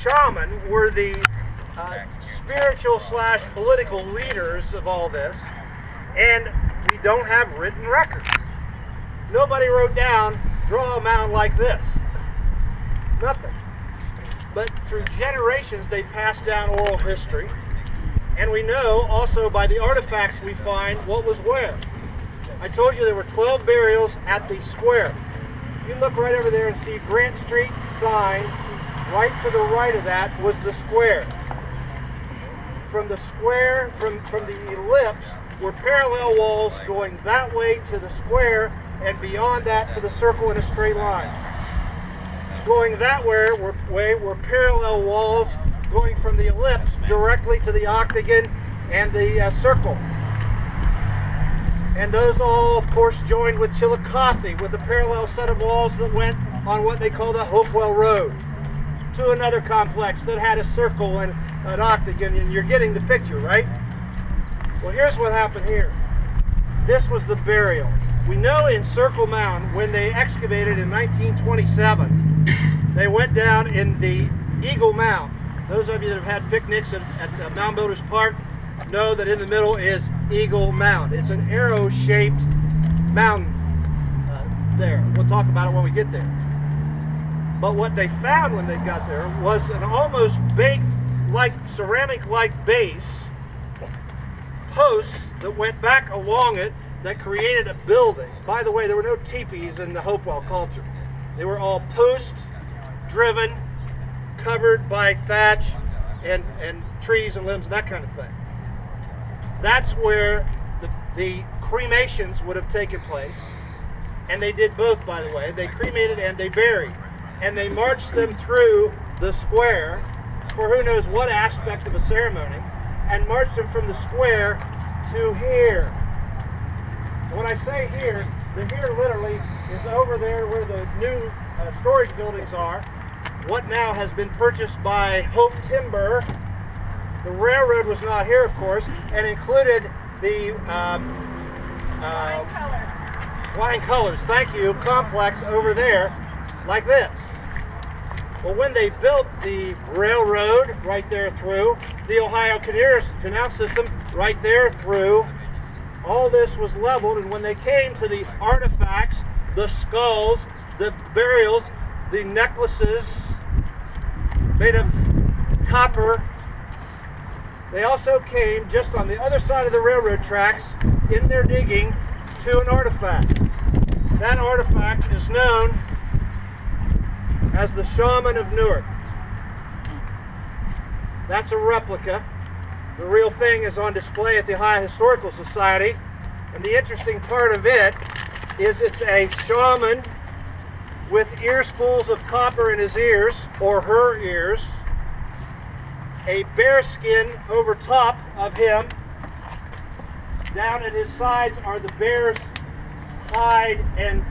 shaman were the spiritual slash political leaders of all this, and we don't have written records. Nobody wrote down, draw a mound like this. Nothing. But through generations they passed down oral history, and we know also by the artifacts we find what was where. I told you there were 12 burials at the square. You look right over there and see Grant Street sign. Right to the right of that was the square. From the square, from the ellipse, were parallel walls going that way to the square, and beyond that to the circle in a straight line. Going that way were parallel walls going from the ellipse directly to the octagon and the circle. And those all, of course, joined with Chillicothe with a parallel set of walls that went on what they call the Hopewell Road to another complex that had a circle and an octagon, and you're getting the picture, right? Well, here's what happened here. This was the burial. We know in Circle Mound, when they excavated in 1927, they went down in the Eagle Mound. Those of you that have had picnics at Mound Builders Park know that in the middle is Eagle Mound. It's an arrow-shaped mountain there. We'll talk about it when we get there. But what they found when they got there was an almost baked, like ceramic-like base, posts that went back along it that created a building. By the way, there were no teepees in the Hopewell culture. They were all post-driven, covered by thatch and trees and limbs, that kind of thing. That's where the cremations would have taken place. And they did both, by the way. They cremated and they buried. And they marched them through the square for who knows what aspect of a ceremony, and marched them from the square to here. When I say here, the here literally is over there where the new storage buildings are. What now has been purchased by Hope Timber. The railroad was not here, of course, and included the Wine Colors, thank you, complex over there, like this. Well, when they built the railroad right there through, the Ohio Canal System right there through, all this was leveled, and when they came to the artifacts, the skulls, the burials, the necklaces made of copper, they also came just on the other side of the railroad tracks in their digging to an artifact. That artifact is known as the Shaman of Newark. That's a replica. The real thing is on display at the Ohio Historical Society, and the interesting part of it is it's a shaman with ear spools of copper in his ears, or her ears, a bear skin over top of him. Down at his sides are the bear's hide and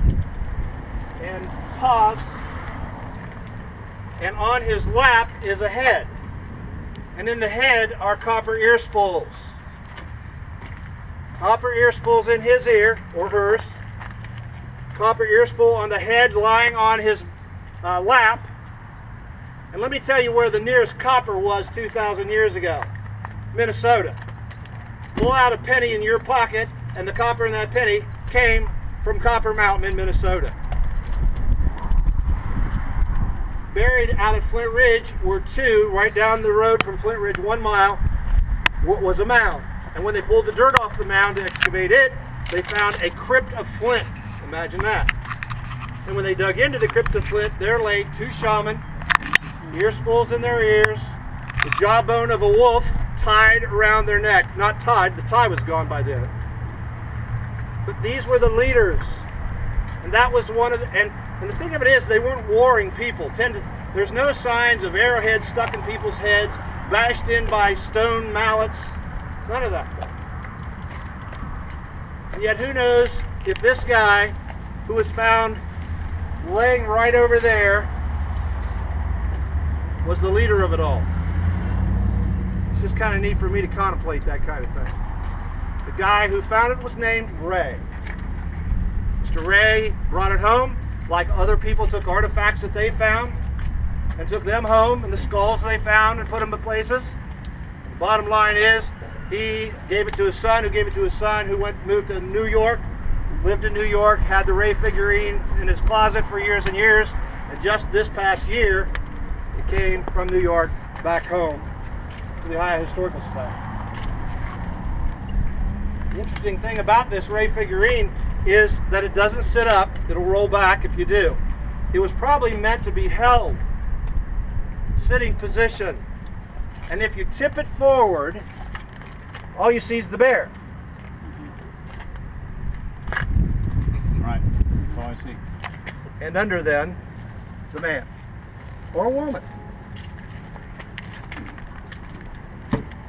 paws, and on his lap is a head, and in the head are copper ear spools. Copper ear spools in his ear, or hers, copper ear spool on the head lying on his lap. And let me tell you where the nearest copper was 2,000 years ago. Minnesota. Pull out a penny in your pocket, and the copper in that penny came from Copper Mountain in Minnesota. Buried out at Flint Ridge were two, right down the road from Flint Ridge, 1 mile, was a mound. And when they pulled the dirt off the mound to excavate it, they found a crypt of flint. Imagine that. And when they dug into the crypt of flint, there lay two shaman, ear spools in their ears, the jawbone of a wolf tied around their neck. Not tied, the tie was gone by then. But these were the leaders. And that was one of the, and the thing of it is, they weren't warring people. There's no signs of arrowheads stuck in people's heads, bashed in by stone mallets, none of that. And yet who knows if this guy, who was found laying right over there, was the leader of it all. It's just kind of neat for me to contemplate that kind of thing. The guy who found it was named Ray. Mr. Ray brought it home, like other people took artifacts that they found, and took them home and the skulls they found and put them in places. The bottom line is he gave it to his son, who gave it to his son, who moved to New York, lived in New York, had the Ray figurine in his closet for years and years, and just this past year it came from New York back home to the Ohio Historical Society. The interesting thing about this Ray figurine is that it doesn't sit up, it'll roll back if you do. It was probably meant to be held, sitting position, and if you tip it forward, all you see is the bear. Right, that's all I see. And under then, the man, or a woman.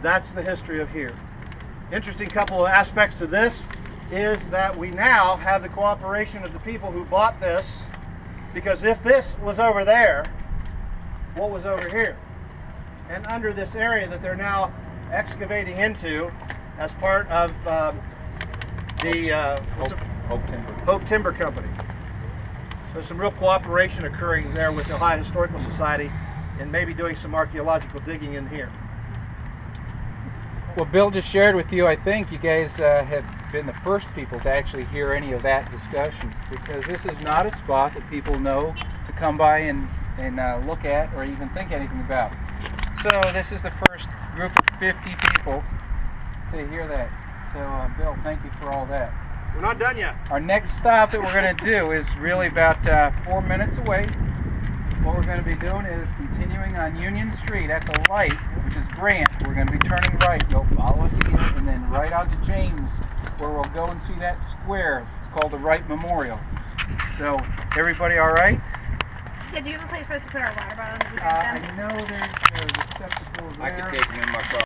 That's the history of here. Interesting couple of aspects to this is that we now have the cooperation of the people who bought this, because if this was over there, what was over here? And under this area that they're now excavating into as part of Hope Timber Company. There's some real cooperation occurring there with the Ohio Historical Society and maybe doing some archaeological digging in here. Well, Bill just shared with you, I think you guys have been the first people to actually hear any of that discussion, because this is not a spot that people know to come by and look at or even think anything about. So this is the first group of 50 people to hear that. So Bill, thank you for all that. We're not done yet. Our next stop that we're going to do is really about 4 minutes away. What we're going to be doing is continuing on Union Street at the light, which is Grant. We're going to be turning right. You'll follow us again, and then right out to James, where we'll go and see that square. It's called the Wright Memorial. So, everybody all right? Yeah, do you have a place for us to put our water bottles? I know there's receptacles there. I could take them in my car.